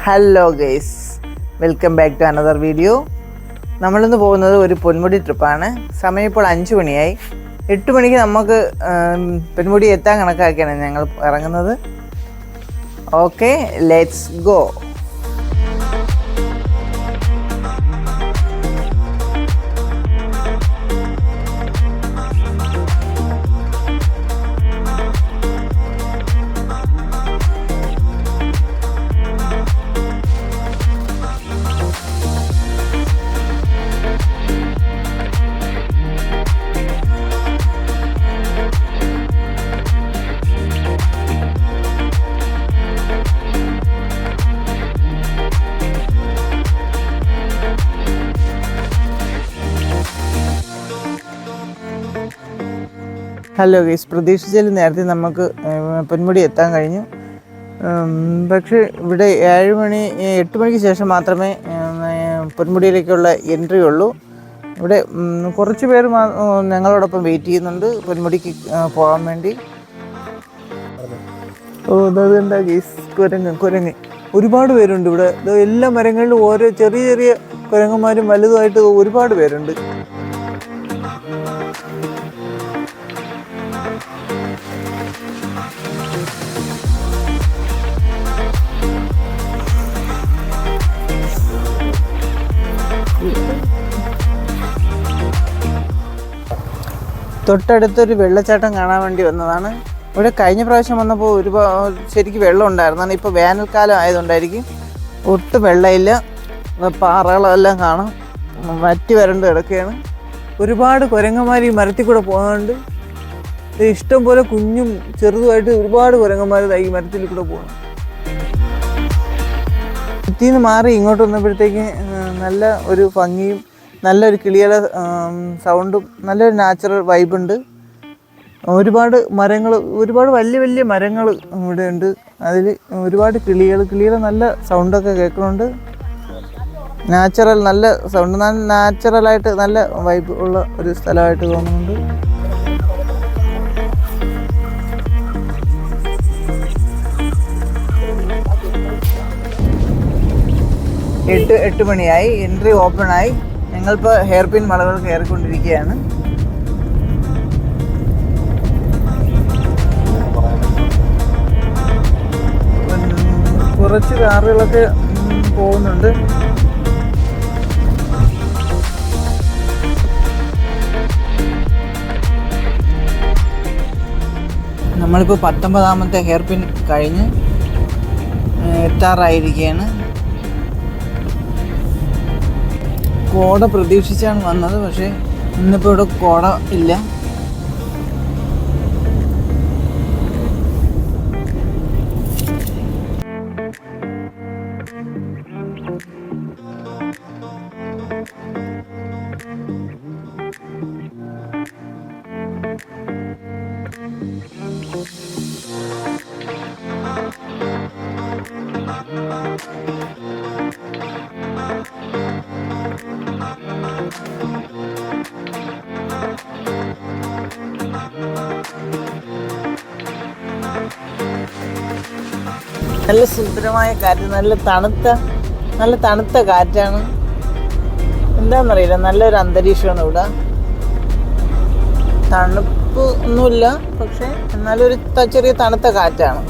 Hello guys, welcome back to another video. നമ്മളിന്ന് പോകുന്നത് ഒരു പൊന്മുടി ട്രിപ്പാണ്. സമയം ഇപ്പോൾ 5 മണിയായി. 8 മണിക്ക് നമുക്ക് പൊന്മുടി എത്താൻ കണക്കാക്കിയാണ് ഞങ്ങൾ ഇറങ്ങുന്നത്. Okay, let's go. Hello guys, പ്രതീക്ഷിച്ചാലും നേരത്തെ നമുക്ക് പൊന്മുടി എത്താൻ കഴിഞ്ഞു. പക്ഷേ ഇവിടെ 8 മണിക്ക് ശേഷം മാത്രമേ പൊന്മുടിയിലേക്കുള്ള എൻട്രി ഉള്ളൂ. ഇവിടെ കുറച്ച് പേര് ഞങ്ങളോടൊപ്പം വെയിറ്റ് ചെയ്യുന്നുണ്ട് പൊന്മുടിക്ക് പോകാൻ വേണ്ടി. അതുകൊണ്ടാ ഗൈസ്, കുരങ്ങ് ഒരുപാട് പേരുണ്ട് ഇവിടെ. എല്ലാ മരങ്ങളിലും ഓരോ ചെറിയ ചെറിയ കുരങ്ങന്മാരും വലുതുമായിട്ട് ഒരുപാട് പേരുണ്ട്. തൊട്ടടുത്തൊരു വെള്ളച്ചാട്ടം കാണാൻ വേണ്ടി വന്നതാണ്. ഇവിടെ കഴിഞ്ഞ പ്രാവശ്യം വന്നപ്പോൾ ശരിക്കും വെള്ളം ഉണ്ടായിരുന്നാണ്. ഇപ്പോൾ വേനൽക്കാലം ആയതുകൊണ്ടായിരിക്കും ഒട്ടും വെള്ളമില്ല. പാറകളെല്ലാം കാണാം, വറ്റി വരണ്ട് കിടക്കുകയാണ്. ഒരുപാട് കുരങ്ങന്മാർ ഈ മരത്തിൽ കൂടെ പോകുന്നുണ്ട്. ഇഷ്ടം പോലെ കുഞ്ഞും ചെറുതുമായിട്ട് ഒരുപാട് കുരങ്ങന്മാർ ഈ മരത്തിൽ കൂടെ പോകണം. ചുറ്റിൽ നിന്ന് മാറി ഇങ്ങോട്ട് വന്നപ്പോഴത്തേക്ക് നല്ല ഒരു ഭംഗിയും നല്ലൊരു കിളിയുടെ സൗണ്ടും നല്ലൊരു നാച്ചുറൽ വൈബുണ്ട്. ഒരുപാട് മരങ്ങൾ, ഒരുപാട് വലിയ വലിയ മരങ്ങൾ ഇവിടെ ഉണ്ട്. അതിൽ ഒരുപാട് കിളികൾ നല്ല സൗണ്ടൊക്കെ കേൾക്കുന്നുണ്ട്. നാച്ചുറൽ നല്ല സൗണ്ട്, നാച്ചുറലായിട്ട് നല്ല വൈബ് ഉള്ള ഒരു സ്ഥലമായിട്ട് തോന്നുന്നുണ്ട്. എട്ട് മണിയായി, എൻട്രി ഓപ്പണായി. ഞങ്ങളിപ്പോൾ ഹെയർ പിൻ മലകൾ കയറിക്കൊണ്ടിരിക്കുകയാണ്. കുറച്ച് കാറുകളൊക്കെ പോകുന്നുണ്ട്. നമ്മളിപ്പോൾ 19ാമത്തെ ഹെയർ പിൻ കഴിഞ്ഞ് എത്താറായിരിക്കുകയാണ്. കോട പ്രതീക്ഷിച്ചാണ് വന്നത്, പക്ഷേ ഇന്നിപ്പോൾ ഇവിടെ കോട ഇല്ല. നല്ല സുന്ദരമായ കാറ്റ്, നല്ല തണുത്ത കാറ്റാണ്. എന്താണെന്നറിയില്ല, നല്ലൊരു അന്തരീക്ഷമാണ് ഇവിടെ. തണുപ്പ് ഒന്നുമില്ല, പക്ഷെ എന്നാലൊരു ചെറിയ തണുത്ത കാറ്റാണ്.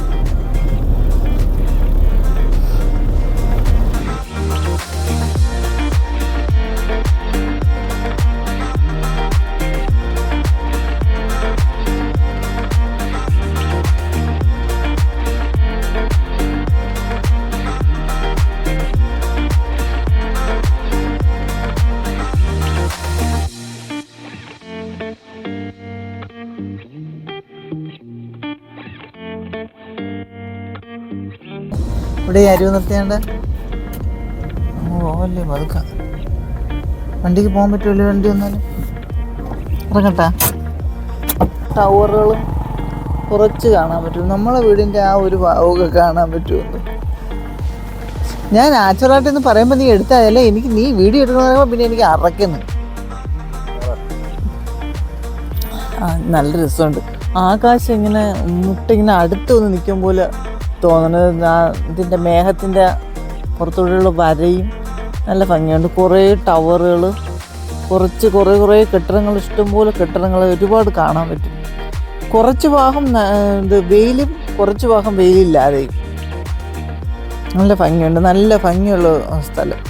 ഇവിടെ അരുവ് നിർത്തിയാണ്ട് പോവല്ലേ, പതുക്ക വണ്ടിക്ക് പോകാൻ പറ്റുമല്ലോ. വണ്ടി വന്നാലും ഇറങ്ങട്ടാ. ടവറുകളും കുറച്ച് കാണാൻ പറ്റും. നമ്മളെ വീടിൻ്റെ ആ ഒരു ഭാവമൊക്കെ കാണാൻ പറ്റുമെന്ന്. ഞാൻ നാച്ചുറലായിട്ടെന്ന് പറയുമ്പോൾ നീ എടുത്താലേ എനിക്ക്, നീ വീഡിയോ എടുക്കണമെന്ന് പറയുമ്പോൾ പിന്നെ എനിക്ക് അറക്കുന്നു. നല്ല രസമുണ്ട്. ആകാശം ഇങ്ങനെ അടുത്തൊന്ന് നിൽക്കും പോലെ തോന്നുന്നത്. ഇതിൻ്റെ മേഘത്തിൻ്റെ പുറത്തൂടെയുള്ള വരയും നല്ല ഭംഗിയുണ്ട്. കുറേ ടവറുകൾ, കുറേ കെട്ടിടങ്ങൾ, ഇഷ്ടംപോലെ കെട്ടിടങ്ങൾ ഒരുപാട് കാണാൻ പറ്റും. കുറച്ച് ഭാഗം വെയിലും കുറച്ച് ഭാഗം വെയിലില്ലാതെയും നല്ല ഭംഗിയുണ്ട്. നല്ല ഭംഗിയുള്ള സ്ഥലം.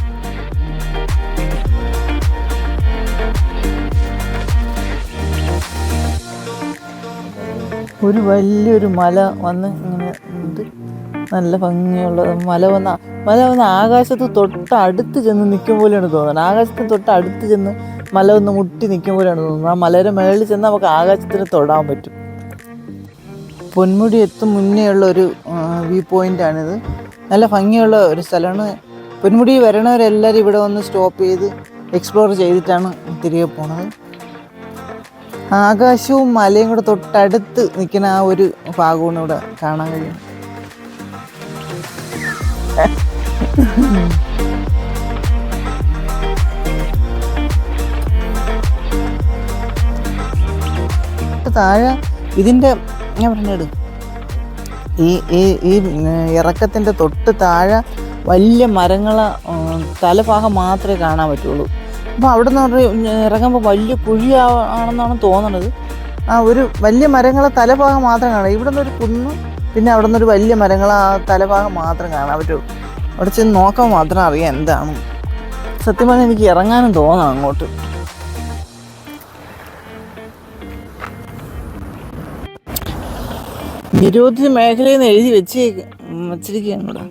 ഒരു വലിയൊരു മല വന്ന് ഇങ്ങനെ ഉണ്ട്. നല്ല ഭംഗിയുള്ള മല വന്ന് ആകാശത്ത് തൊട്ടടുത്ത് ചെന്ന് നിൽക്കും പോലെയാണ് തോന്നുന്നത്. ആകാശത്തിന് തൊട്ടടുത്ത് ചെന്ന് മല ഒന്ന് മുട്ടി നിൽക്കും പോലെയാണ് തോന്നുന്നത്. ആ മലയുടെ മുകളിൽ ചെന്ന് നമുക്ക് ആകാശത്തിന് തൊടാൻ പറ്റും. പൊന്മുടി എത്തും മുന്നേ ഉള്ള ഒരു വ്യൂ പോയിൻ്റാണിത്. നല്ല ഭംഗിയുള്ള ഒരു സ്ഥലമാണ്. പൊന്മുടി വരണവരെല്ലാവരും ഇവിടെ വന്ന് സ്റ്റോപ്പ് ചെയ്ത് എക്സ്പ്ലോർ ചെയ്തിട്ടാണ് തിരികെ പോണത്. ആകാശവും മലയും കൂടെ തൊട്ടടുത്ത് നിൽക്കുന്ന ആ ഒരു ഭാഗമാണ് ഇവിടെ കാണാൻ കഴിയും. താഴെ ഇതിൻ്റെ ഞാൻ പറഞ്ഞത് ഈ ഇറക്കത്തിൻ്റെ തൊട്ട് താഴെ വലിയ മരങ്ങളെ തലഭാഗം മാത്രമേ കാണാൻ പറ്റുള്ളൂ. അപ്പോൾ അവിടെ നിന്ന് ഇറങ്ങുമ്പോൾ വലിയ കുഴി ആണെന്നാണ് തോന്നുന്നത്. ആ ഒരു വലിയ മരങ്ങളെ തലഭാഗം മാത്രം കാണാം. ഇവിടെ നിന്നൊരു കുന്ന്, പിന്നെ അവിടെ നിന്നൊരു വലിയ മരങ്ങളെ ആ തലഭാഗം മാത്രം കാണാൻ പറ്റുള്ളൂ. അവിടെ ചെന്ന് നോക്കാൻ മാത്രം അറിയാം എന്താണ്. സത്യം പറഞ്ഞാൽ എനിക്ക് ഇറങ്ങാനും തോന്നാം അങ്ങോട്ട്. നിരോധിത മേഖലയിൽ നിന്ന് എഴുതി വച്ചിരിക്കുകയാണ് ഇവിടെ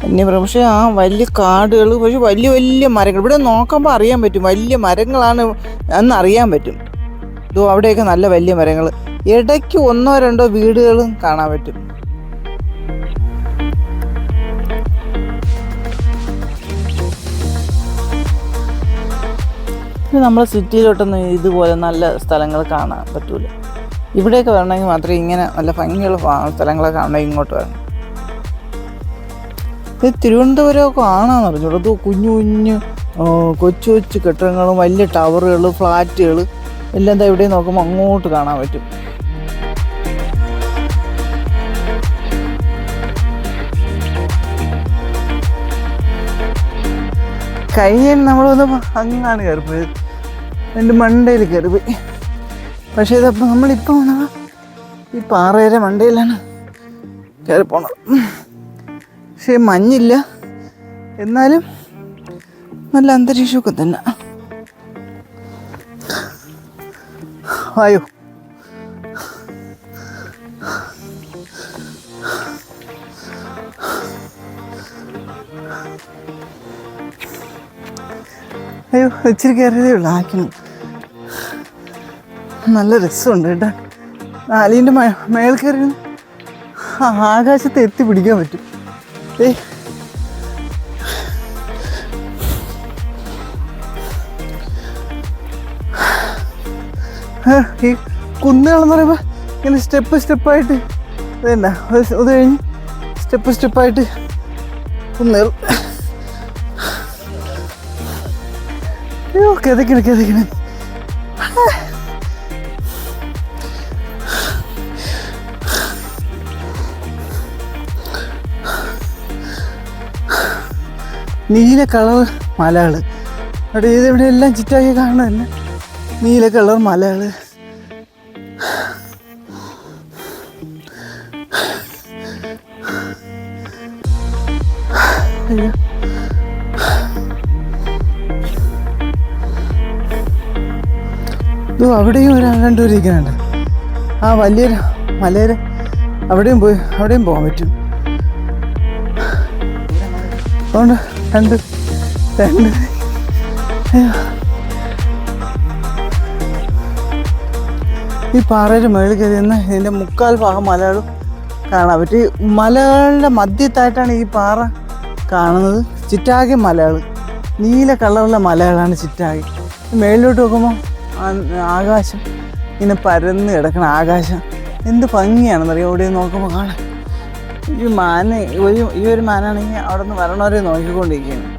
വന്യമൃഗം. പക്ഷേ ആ വലിയ കാടുകൾ, പക്ഷെ വലിയ വലിയ മരങ്ങൾ ഇവിടെ നോക്കുമ്പോൾ അറിയാൻ പറ്റും വലിയ മരങ്ങളാണ് എന്നറിയാൻ പറ്റും. ഇതോ അവിടെയൊക്കെ നല്ല വലിയ മരങ്ങൾ, ഇടയ്ക്ക് 1-2 വീടുകളും കാണാൻ പറ്റും. നമ്മളെ സിറ്റിയിലോട്ടൊന്നും ഇതുപോലെ നല്ല സ്ഥലങ്ങൾ കാണാൻ പറ്റൂല. ഇവിടെയൊക്കെ വരണമെങ്കിൽ മാത്രമേ ഇങ്ങനെ നല്ല ഭംഗിയുള്ള സ്ഥലങ്ങളൊക്കെ കാണണമെങ്കിൽ ഇങ്ങോട്ട് വരണം. ഇത് തിരുവനന്തപുരമൊക്കെ ആണെന്ന് പറഞ്ഞോളൂ. അത് കുഞ്ഞു കുഞ്ഞു കൊച്ചു കൊച്ചു കെട്ടിടങ്ങളും വലിയ ടവറുകൾ, ഫ്ലാറ്റുകൾ എല്ലാം എന്താ ഇവിടെ നോക്കുമ്പോൾ അങ്ങോട്ട് കാണാൻ പറ്റും. കഴിഞ്ഞ നമ്മൾ വന്നപ്പോൾ അങ്ങാണ് കയറിപ്പോയത്, എൻ്റെ മണ്ടയിൽ കയറിപ്പോയി. പക്ഷേ ഇതപ്പോൾ നമ്മളിപ്പോൾ വന്നത് ഈ പാറയുടെ മണ്ടയിലാണ് കയറി പോണത്. പക്ഷേ മഞ്ഞില്ല, എന്നാലും നല്ല അന്തരീക്ഷമൊക്കെ തന്നെ. ആയോ അയ്യോ ഇച്ചിരി കയറിയതേ ഉള്ളൂ. ആക്കണം നല്ല രസമുണ്ട് കേട്ടോ. അലീൻ്റെ മേൽ കയറി ആകാശത്ത് എത്തി പിടിക്കാൻ പറ്റും. ഈ കുന്നുകളെന്ന് പറയുമ്പോൾ ഇങ്ങനെ സ്റ്റെപ്പായിട്ട് ഇതന്നെ, അത് കഴിഞ്ഞ് സ്റ്റെപ്പായിട്ട് കുന്നുകൾ. അയ്യോ കിതക്കണ നീല കളർ മലകൾ. അവിടെ ഇതിവിടെ എല്ലാം ചുറ്റാക്കി കാണുന്നത് തന്നെ നീല കളർ മലകൾ. അയ്യോ അവിടെയും 2 ഇരിക്കുന്നുണ്ട്. ആ വലിയൊരു മലയിൽ അവിടെയും പോകാൻ പറ്റും. അതുകൊണ്ട് 2 ഈ പാറയുടെ മുകളിൽ കയറി നിന്ന് ഇതിൻ്റെ 3/4 ഭാഗം മലകളും കാണാൻ പറ്റും. മലകളുടെ മധ്യത്തായിട്ടാണ് ഈ പാറ കാണുന്നത്. ചിറ്റാകെ മലകൾ, നീല കളറുള്ള മലകളാണ് ചിറ്റാകെ. മേളിലോട്ട് നോക്കുമ്പോൾ ആകാശം ഇങ്ങനെ പരന്ന് കിടക്കണം. ആകാശം എന്ത് ഭംഗിയാണെന്നറിയാം ഇവിടെ നോക്കുമ്പോൾ കാണാൻ. ഈ ഒരു മാനാണെങ്കിൽ അവിടെ നിന്ന് വരണവരെ നോക്കിക്കൊണ്ടിരിക്കുകയാണ്.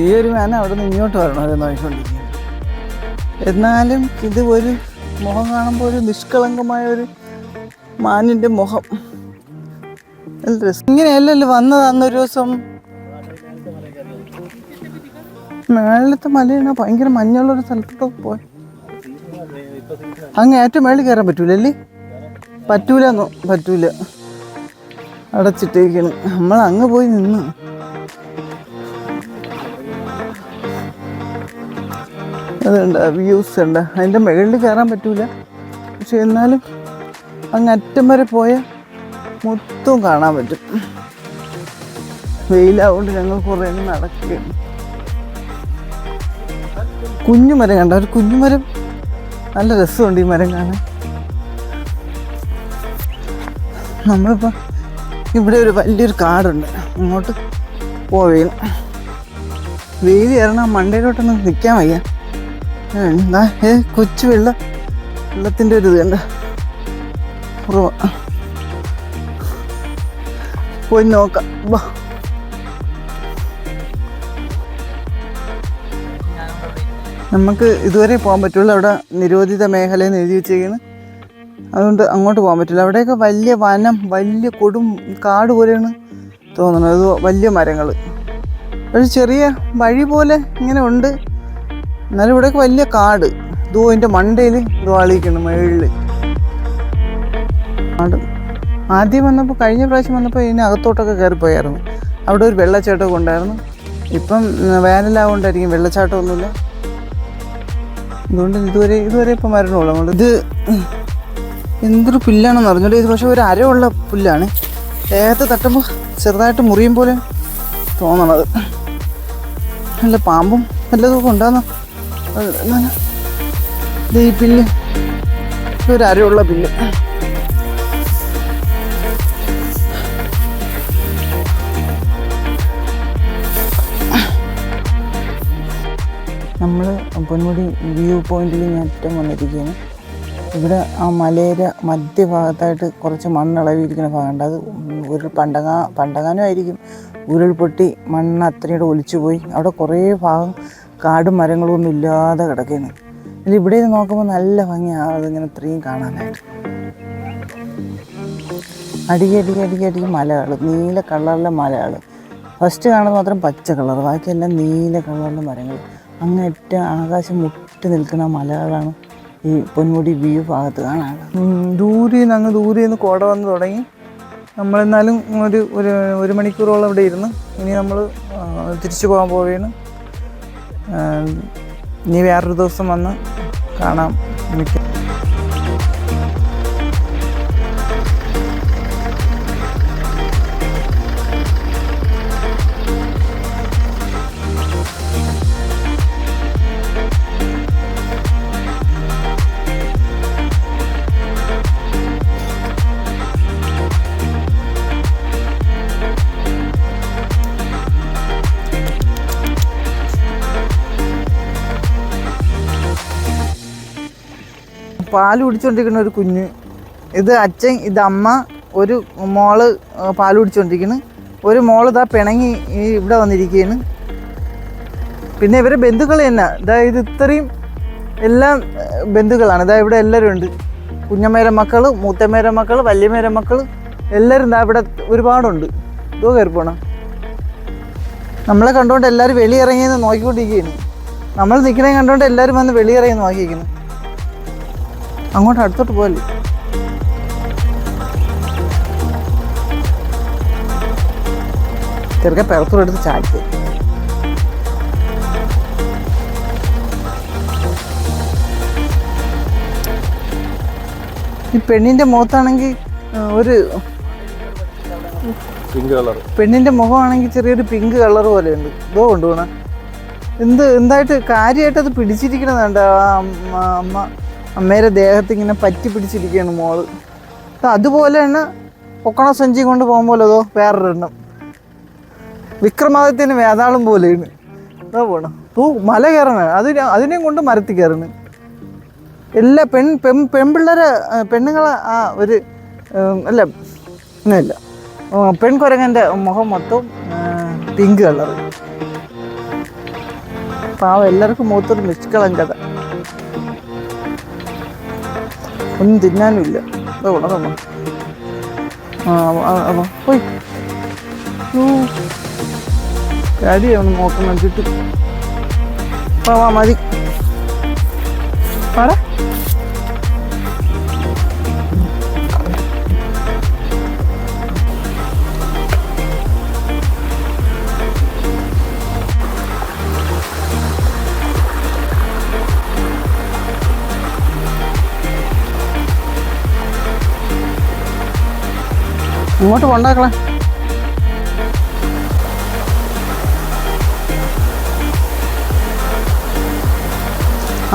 ഈ ഒരു മാന അവിടെ നിന്ന് ഇങ്ങോട്ട് വരണവരെ നോക്കിക്കൊണ്ടിരിക്കുകയാണ്. എന്നാലും ഇത് ഒരു മുഖം കാണുമ്പോൾ ഒരു നിഷ്കളങ്കമായ ഒരു മാനിൻ്റെ മുഖം. നല്ല രസം. ഇങ്ങനെയല്ലല്ലോ വന്നത് അന്നൊരു ദിവസം. മേളത്തെ മലയാണ് ഭയങ്കര മഞ്ഞുള്ളൊരു സ്ഥലത്തോട്ട് പോയി. അങ്ങ് ഏറ്റവും മേളിൽ കയറാൻ പറ്റൂലല്ലേ? പറ്റൂല, അടച്ചിട്ടേക്കാണ്. നമ്മൾ അങ്ങ് പോയി നിന്ന്. അതുണ്ട്, വ്യൂസ് ഉണ്ട്. അതിൻ്റെ മുകളിൽ കയറാൻ പറ്റൂല, പക്ഷെ എന്നാലും അങ്ങ് അറ്റം വരെ പോയാൽ മൊത്തം കാണാൻ പറ്റും. വെയിലാവുകൊണ്ട് ഞങ്ങൾ കുറേ നടക്കുകയാണ്. കുഞ്ഞുമരം കണ്ട, ഒരു കുഞ്ഞുമരം നല്ല രസമുണ്ട് ഈ മരം കാണാൻ. നമ്മളിപ്പോൾ ഇവിടെ ഒരു വലിയൊരു കാടുണ്ട്, അങ്ങോട്ട് പോവുകയാണ്. വെയിൽ കയറണം, മണ്ടയിലോട്ടൊന്നും നിൽക്കാൻ വയ്യ. എന്താ കൊച്ചു വെള്ളത്തിൻ്റെ ഒരു ഇത് കണ്ട കുറവാ. പോയി നോക്കാം. വാ, നമുക്ക് ഇതുവരെ പോകാൻ പറ്റുള്ളൂ. അവിടെ നിരോധിത മേഖലയെന്ന് എഴുതി വെച്ചേക്കാണ്, അതുകൊണ്ട് അങ്ങോട്ട് പോകാൻ പറ്റില്ല. അവിടെയൊക്കെ വലിയ വനം, വലിയ കൊടും കാട് പോലെയാണ് തോന്നുന്നത്. അത് വലിയ മരങ്ങൾ, ഒരു ചെറിയ വഴി പോലെ ഇങ്ങനെ ഉണ്ട്. എന്നാലും ഇവിടെയൊക്കെ വലിയ കാട്. ഇതിൻ്റെ മണ്ടയിൽ ആളിക്കണം മുകളിൽ കാട്. ആദ്യം വന്നപ്പോൾ, കഴിഞ്ഞ പ്രാവശ്യം വന്നപ്പോൾ ഇതിന് അകത്തോട്ടൊക്കെ കയറിപ്പോയായിരുന്നു. അവിടെ ഒരു വെള്ളച്ചാട്ടമൊക്കെ ഉണ്ടായിരുന്നു. ഇപ്പം വേനലാകൊണ്ടായിരിക്കും വെള്ളച്ചാട്ടമൊന്നുമില്ല. അതുകൊണ്ട് ഇതുവരെ ഇപ്പം മരണമുള്ളൂ. അതുകൊണ്ട് ഇത് എന്തൊരു പുല്ലാണെന്ന് അറിഞ്ഞോളൂ. ഇത് പക്ഷേ ഒരു അരയുള്ള പുല്ലാണ്. ദേഹത്ത് തട്ടുമ്പോൾ ചെറുതായിട്ട് മുറിയും പോലെ തോന്നണത്. നല്ല പാമ്പും വല്ലതും ഉണ്ടാകുന്ന ഇത് ഈ പില്ല്, ഇതൊരു അരയുള്ള പില്ല്. നമ്മൾ പൊന്മുടി വ്യൂ പോയിന്റിൽ അറ്റം വന്നിരിക്കുകയാണ്. ഇവിടെ ആ മലയുടെ മധ്യഭാഗത്തായിട്ട് കുറച്ച് മണ്ണിളവിയിരിക്കുന്ന ഭാഗമുണ്ട്. അത് പണ്ടങ്ങാനും ആയിരിക്കും ഉരുൾപൊട്ടി മണ്ണ് അത്രയും ഒലിച്ചു പോയി. അവിടെ കുറേ ഭാഗം കാടും മരങ്ങളും ഒന്നും ഇല്ലാതെ കിടക്കുകയാണ്. ഇതിൽ ഇവിടെ നോക്കുമ്പോൾ നല്ല ഭംഗിയാണ് അതിങ്ങനെ ഇത്രയും കാണാനായിട്ട്. അടിക്കടിക്ക് മലകൾ, നീല കളറിലെ മലകൾ. ഫസ്റ്റ് കാണുന്നത് മാത്രം പച്ച കളർ, ബാക്കിയെല്ലാം നീല കളറിലെ മരങ്ങൾ. അങ്ങേറ്റം ആകാശം മുട്ടി നിൽക്കുന്ന മലകളാണ് ഈ പൊന്മുടി വ്യൂ ഭാഗത്ത് കാണാൻ. ദൂരെ നിന്ന് കോട വന്ന് തുടങ്ങി. നമ്മളെന്നാലും ഒരു മണിക്കൂറോളം ഇവിടെ ഇരുന്ന് ഇനി നമ്മൾ തിരിച്ചു പോകാൻ പോവുകയാണ്. ഇനി വേറൊരു ദിവസം വന്ന് കാണാം. പാല് കുടിച്ചുകൊണ്ടിരിക്കുന്ന ഒരു കുഞ്ഞ്, ഇത് അച്ഛൻ, ഇത് അമ്മ, ഒരു മോള് പാല് കുടിച്ചുകൊണ്ടിരിക്കുന്നു. ഒരു മോള് ഇതാ പിണങ്ങി ഇവിടെ വന്നിരിക്കുകയാണ്. പിന്നെ ഇവരെ ബന്ധുക്കൾ തന്നെ, ഇത് ഇത്രയും എല്ലാം ബന്ധുക്കളാണ്. ഇവിടെ എല്ലാവരും ഉണ്ട്. കുഞ്ഞമ്മേരെ മക്കൾ, മൂത്തമ്മേരെ മക്കൾ, വല്യമ്മേരെ മക്കൾ എല്ലാവരും ഇവിടെ ഒരുപാടുണ്ട്. ഇതോ കയറി പോണം. നമ്മളെ കണ്ടുകൊണ്ട് എല്ലാവരും വെളിയിറങ്ങിയെന്ന് നോക്കിക്കൊണ്ടിരിക്കുകയാണ്. നമ്മൾ നിൽക്കണേ കണ്ടുകൊണ്ട് എല്ലാവരും വന്ന് വെളിയിറങ്ങി നോക്കിയിരിക്കുന്നു. അങ്ങോട്ട് അടുത്തോട്ട് പോകല്ലേ. ചെറുക്കെ പിറത്തോടെടുത്ത് ചാടിപ്പോയി. ഈ പെണ്ണിൻ്റെ മുഖത്താണെങ്കിൽ ഒരു പിങ്ക് കളർ, പെണ്ണിൻ്റെ മുഖമാണെങ്കിൽ ചെറിയൊരു പിങ്ക് കളർ പോലെയുണ്ട്. ഇതോ കൊണ്ടുപോകണം. എന്തായിട്ട് കാര്യമായിട്ട് അത് പിടിച്ചിരിക്കണതുണ്ട്. അമ്മേരെ ദേഹത്ത് ഇങ്ങനെ പറ്റി പിടിച്ചിരിക്കുകയാണ് മോള്. അതുപോലെ തന്നെ പൊക്കണ സഞ്ചി കൊണ്ട് പോകുമ്പോൾ അതോ വേറൊരെണ്ണം വിക്രമാദിത്യന് വേതാളം പോലെയാണ്. അതോ പോണം മല കയറണം. അതിനെയും കൊണ്ട് മരത്തിൽ കയറണം. എല്ലാ പെൺപിള്ളേരെ പെണ്ണുങ്ങളെ ഒരു അല്ല ഒന്നുമില്ല, പെൺകുരങ്ങൻ്റെ മുഖം മൊത്തം പിങ്ക് കളർ. പാവം എല്ലാവർക്കും മുഖത്തൊരു നിഷ്കളങ്കത, ഒന്നും തിന്നാനുമില്ല. ഉണർന്നു പോയി കാര്യമാണ് നോക്കണം. ചുറ്റും പോവാ മതി പറ. ഇങ്ങോട്ട് കൊണ്ടാക്കളെ.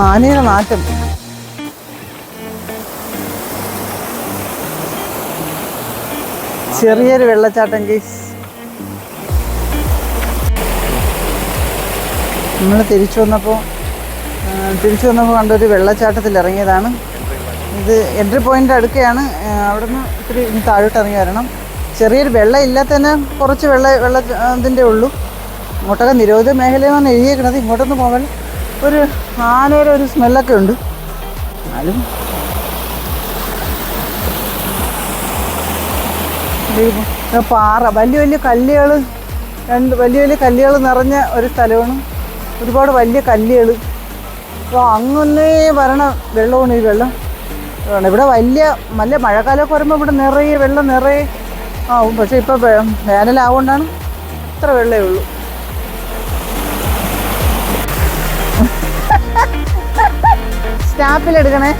ആനയുടെ നാറ്റം. ചെറിയൊരു വെള്ളച്ചാട്ടം കേസ്. നമ്മൾ തിരിച്ചു വന്നപ്പോൾ കണ്ടൊരു വെള്ളച്ചാട്ടത്തിൽ ഇറങ്ങിയതാണ്. ഇത് എൻട്രി പോയിൻ്റ് അടുക്കെയാണ്. അവിടെ നിന്ന് ഇത്തിരി താഴോട്ട് ഇറങ്ങി വരണം. ചെറിയൊരു വെള്ളം ഇല്ലാത്തന്നെ കുറച്ച് ഇതിൻ്റെ ഉള്ളൂ. ഇങ്ങോട്ടൊക്കെ നിരോധിത മേഖലയെന്നാണ് എഴുതിയേക്കണത്. ഇങ്ങോട്ടൊന്നും പോകാൻ ഒരു ആനയുടെ ഒരു സ്മെല്ലൊക്കെ ഉണ്ട്. എന്നാലും പാറ, വലിയ കല്ലുകൾ, വലിയ കല്ലുകൾ നിറഞ്ഞ ഒരു സ്ഥലമാണ്. ഒരുപാട് വലിയ കല്ലുകൾ. അപ്പോൾ അങ്ങൊന്നേ വരണ വെള്ളമാണ് ഈ വെള്ളം. ഇവിടെ വലിയ മഴക്കാലമൊക്കെ വരുമ്പോൾ ഇവിടെ നിറയെ വെള്ളം ആവും. പക്ഷേ ഇപ്പോൾ വേനലാവുകൊണ്ടാണ് ഇത്ര വെള്ളമേ ഉള്ളൂ. സ്നാപ്പിലെടുക്കണേ,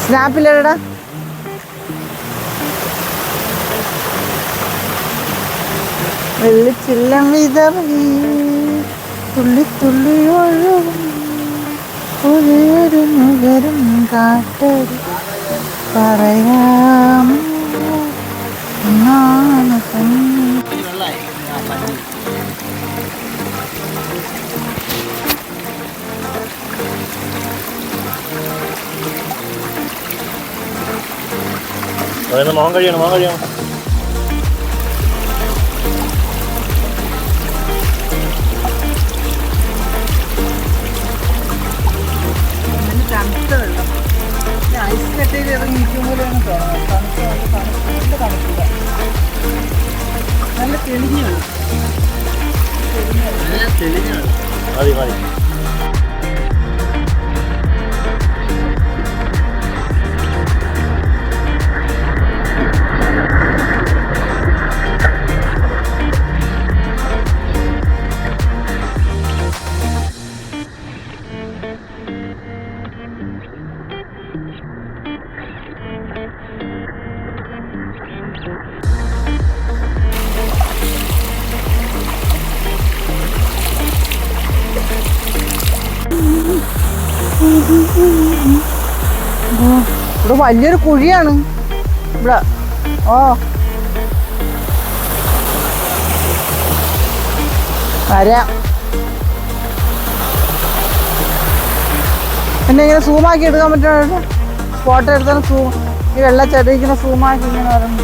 സ്നാപ്പിലെടാ. വെള്ളിച്ചില്ലം വിതറി തുള്ളി തുള്ളി ഒഴുകും ഒരു മുകരും കാട്ടടി പറയാം. മോഹം കഴിയണം. തണുത്ത വെള്ളം ഐസ് കട്ടയിൽ ഇറങ്ങി നിൽക്കുമ്പോഴാണ് നല്ല തണുപ്പില്ല. നല്ല തെളിഞ്ഞ വെള്ളം. മതി. ഇവിടെ വലിയൊരു കുഴിയാണ് ഇവിടെ. വരാം. പിന്നെ ഇങ്ങനെ സൂമാക്കി എടുക്കാൻ പറ്റുമോ? ഫോട്ടോ എടുത്താലും ഈ വെള്ളച്ചാട്ടം ഇങ്ങനെ സൂമാക്കി ഇങ്ങനെ വരണം.